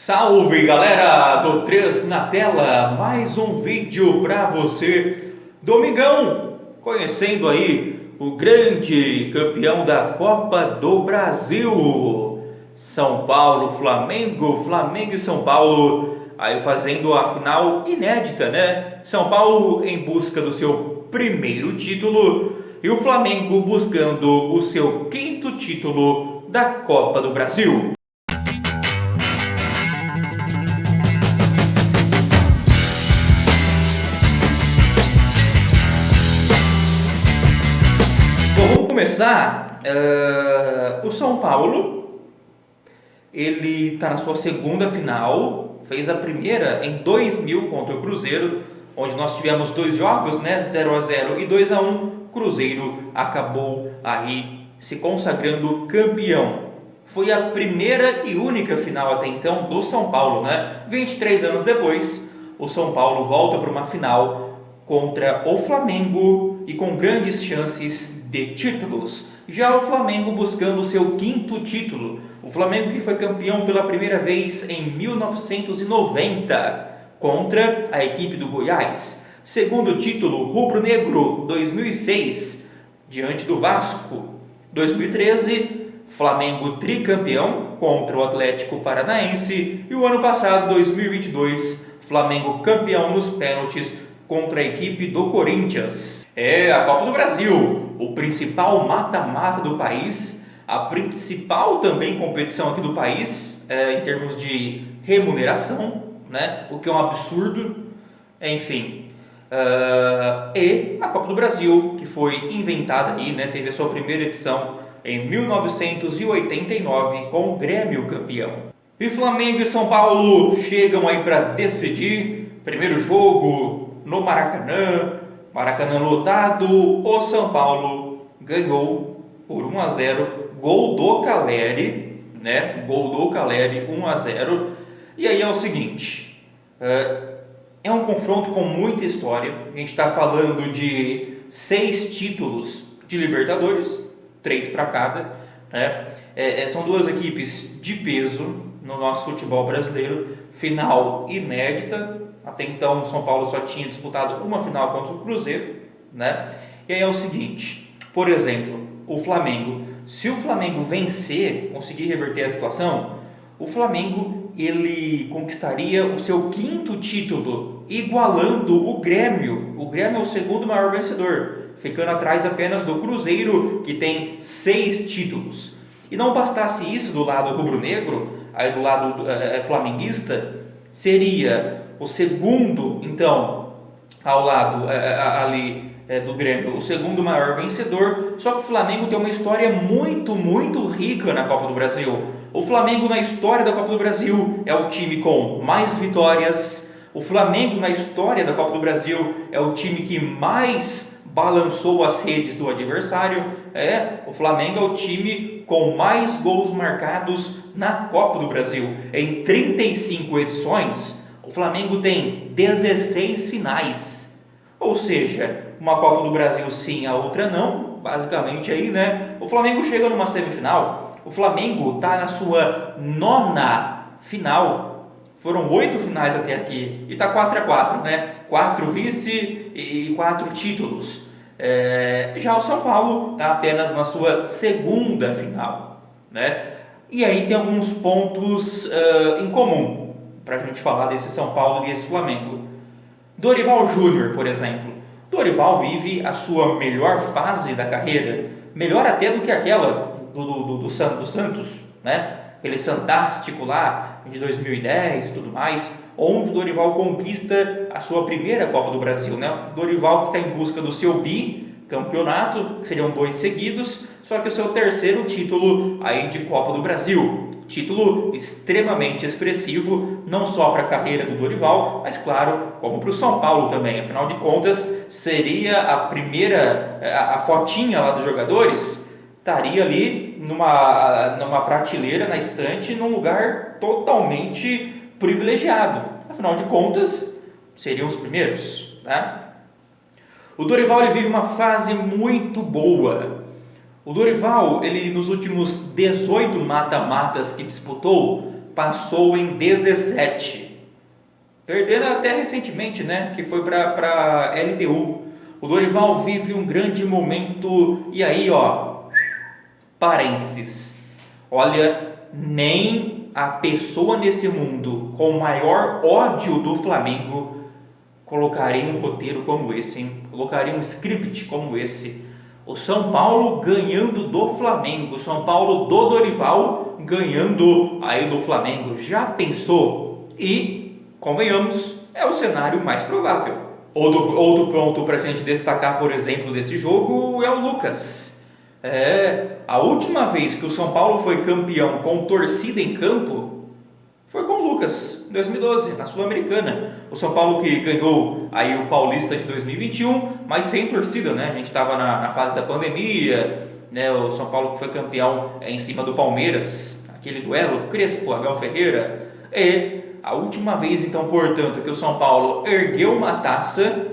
Salve galera do 3 na tela, mais um vídeo para você. Domingão, conhecendo aí o grande campeão da Copa do Brasil, São Paulo, Flamengo e São Paulo, aí fazendo a final inédita, né? São Paulo em busca do seu primeiro título e o Flamengo buscando o seu quinto título da Copa do Brasil. Bom, vamos começar. O São Paulo, ele está na sua segunda final, fez a primeira em 2000 contra o Cruzeiro, onde nós tivemos dois jogos, né, 0-0 e 2-1. Cruzeiro acabou aí se consagrando campeão. Foi a primeira e única final até então do São Paulo, né? 23 anos depois, o São Paulo volta para uma final contra o Flamengo e com grandes chances de títulos. Já o Flamengo buscando o seu quinto título. O Flamengo que foi campeão pela primeira vez em 1990 contra a equipe do Goiás. Segundo título rubro-negro 2006 diante do Vasco. 2013 Flamengo tricampeão contra o Atlético Paranaense e o ano passado 2022 Flamengo campeão nos pênaltis contra a equipe do Corinthians. É a Copa do Brasil, o principal mata-mata do país, a principal também competição aqui do país, em termos de remuneração, né? O que é um absurdo, enfim. E a Copa do Brasil, que foi inventada aí, né? Teve a sua primeira edição em 1989 com o Grêmio campeão. E Flamengo e São Paulo chegam aí para decidir. Primeiro jogo no Maracanã lotado, o São Paulo ganhou por 1-0, gol do Caleri, né? Gol do Caleri, 1-0. E aí é o seguinte, é um confronto com muita história. A gente está falando de 6 títulos de Libertadores, 3 para cada, né? São duas equipes de peso no nosso futebol brasileiro, final inédita. Até então o São Paulo só tinha disputado uma final contra o Cruzeiro, né? E aí é o seguinte, por exemplo, o Flamengo, se o Flamengo vencer, conseguir reverter a situação, o Flamengo ele conquistaria o seu quinto título, igualando o Grêmio. O Grêmio é o segundo maior vencedor, ficando atrás apenas do Cruzeiro, que tem 6 títulos. E não bastasse isso do lado rubro-negro, aí do lado flamenguista, seria o segundo, então, ao lado ali do Grêmio, o segundo maior vencedor. Só que o Flamengo tem uma história muito rica na Copa do Brasil. O Flamengo na história da Copa do Brasil é o time com mais vitórias. O Flamengo na história da Copa do Brasil é o time que mais balançou as redes do adversário. O Flamengo é o time com mais gols marcados na Copa do Brasil. Em 35 edições, o Flamengo tem 16 finais, ou seja, uma Copa do Brasil sim, a outra não, basicamente aí, né? O Flamengo chega numa semifinal, o Flamengo está na sua 9ª final, foram 8 finais até aqui, e está 4-4, né? 4 vice e 4 títulos. Já o São Paulo está apenas na sua segunda final, né? E aí tem alguns pontos em comum para a gente falar desse São Paulo e desse Flamengo. Dorival Júnior, por exemplo. Dorival vive a sua melhor fase da carreira, melhor até do que aquela do Santos, né? Aquele Santástico lá de 2010 e tudo mais, onde o Dorival conquista a sua primeira Copa do Brasil, né? O Dorival que está em busca do seu bicampeonato, que seriam 2 seguidos, só que o seu terceiro título aí de Copa do Brasil. Título extremamente expressivo, não só para a carreira do Dorival, mas claro, como para o São Paulo também. Afinal de contas, seria a primeira, a fotinha lá dos jogadores, estaria ali numa prateleira, na estante, num lugar totalmente privilegiado. Afinal de contas, seriam os primeiros, né? O Dorival ele vive uma fase muito boa. O Dorival, ele nos últimos 18 mata-matas que disputou, passou em 17. Perdendo até recentemente, né? Que foi para LDU. O Dorival vive um grande momento. E aí, ó, parênteses. Olha, nem a pessoa nesse mundo com o maior ódio do Flamengo colocaria um roteiro como esse, hein? Colocaria um script como esse. O São Paulo ganhando do Flamengo, o São Paulo do Dorival ganhando aí do Flamengo. Já pensou? E, convenhamos, é o cenário mais provável. Outro ponto para a gente destacar, por exemplo, desse jogo é o Lucas. A última vez que o São Paulo foi campeão com torcida em campo foi com o Lucas, em 2012, na Sul-Americana. O São Paulo que ganhou aí o Paulista de 2021, mas sem torcida, né? A gente estava na fase da pandemia, né? O São Paulo que foi campeão em cima do Palmeiras, aquele duelo Crespo, Abel Ferreira. E a última vez, então, portanto, que o São Paulo ergueu uma taça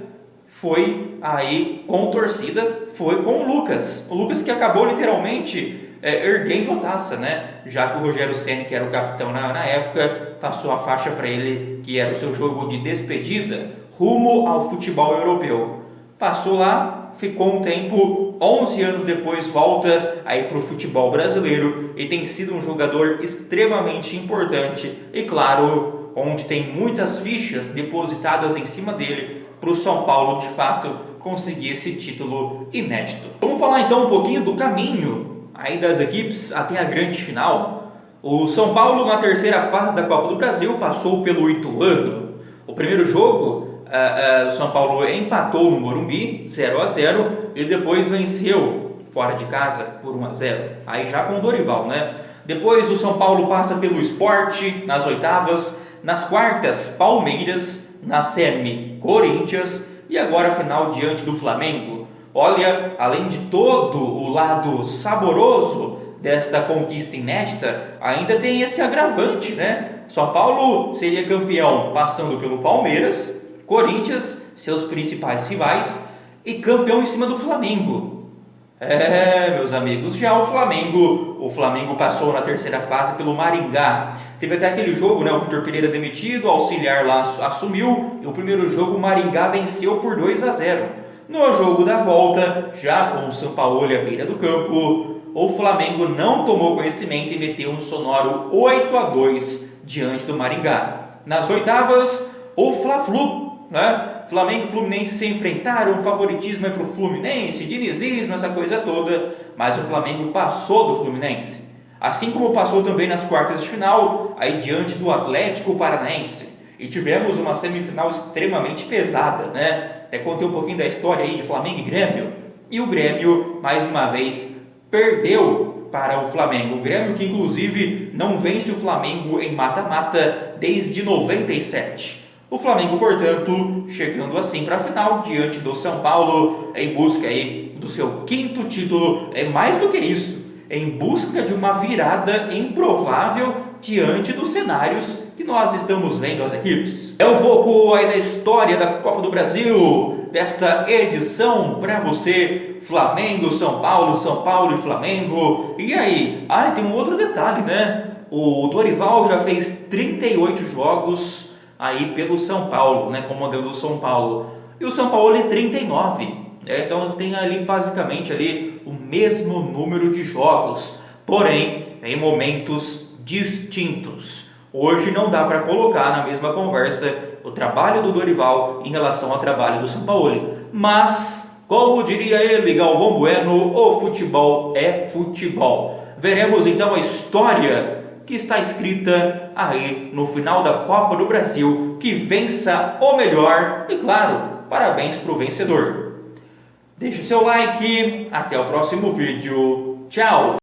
foi aí com torcida, foi com o Lucas. O Lucas que acabou literalmente erguendo a taça, né? Já que o Rogério Ceni, que era o capitão na época, passou a faixa para ele, que era o seu jogo de despedida, rumo ao futebol europeu. Passou lá, ficou um tempo, 11 anos depois volta aí para o futebol brasileiro e tem sido um jogador extremamente importante e, claro, onde tem muitas fichas depositadas em cima dele para o São Paulo, de fato, conseguir esse título inédito. Vamos falar então um pouquinho do caminho aí das equipes até a grande final. O São Paulo, na terceira fase da Copa do Brasil, passou pelo Ituano. O primeiro jogo, o São Paulo empatou no Morumbi, 0-0, e depois venceu fora de casa por 1-0. Aí já com o Dorival, né? Depois o São Paulo passa pelo Sport nas oitavas, nas quartas, Palmeiras, na semi, Corinthians e agora a final diante do Flamengo. Olha, além de todo o lado saboroso desta conquista inédita, ainda tem esse agravante, né? São Paulo seria campeão passando pelo Palmeiras, Corinthians, seus principais rivais, e campeão em cima do Flamengo. Meus amigos, já o Flamengo passou na terceira fase pelo Maringá. Teve até aquele jogo, né? O Vitor Pereira demitido, o auxiliar lá assumiu, e o primeiro jogo o Maringá venceu por 2-0. No jogo da volta, já com o Sampaoli à beira do campo, o Flamengo não tomou conhecimento e meteu um sonoro 8-2 diante do Maringá. Nas oitavas, o Fla-Flu, né? Flamengo e Fluminense se enfrentaram, o favoritismo é para o Fluminense, dinizismo, essa coisa toda, mas o Flamengo passou do Fluminense. Assim como passou também nas quartas de final, aí diante do Atlético Paranaense. E tivemos uma semifinal extremamente pesada, né? Até contei um pouquinho da história aí de Flamengo e Grêmio. E o Grêmio, mais uma vez, perdeu para o Flamengo. O Grêmio que, inclusive, não vence o Flamengo em mata-mata desde 97. O Flamengo, portanto, chegando assim para a final, diante do São Paulo, em busca aí do seu quinto título. É mais do que isso, em busca de uma virada improvável diante dos cenários que nós estamos vendo as equipes. É um pouco aí da história da Copa do Brasil, desta edição para você, Flamengo, São Paulo e Flamengo. E aí? Tem um outro detalhe, né? O Dorival já fez 38 jogos aí pelo São Paulo, né, comandando o São Paulo. E o São Paulo é 39, né? Então tem ali basicamente ali o mesmo número de jogos, porém em momentos distintos. Hoje não dá para colocar na mesma conversa o trabalho do Dorival em relação ao trabalho do São Paulo. Mas, como diria ele, Galvão Bueno, o futebol é futebol. Veremos então a história que está escrita aí no final da Copa do Brasil, que vença o melhor e, claro, parabéns para o vencedor. Deixe o seu like, até o próximo vídeo, tchau!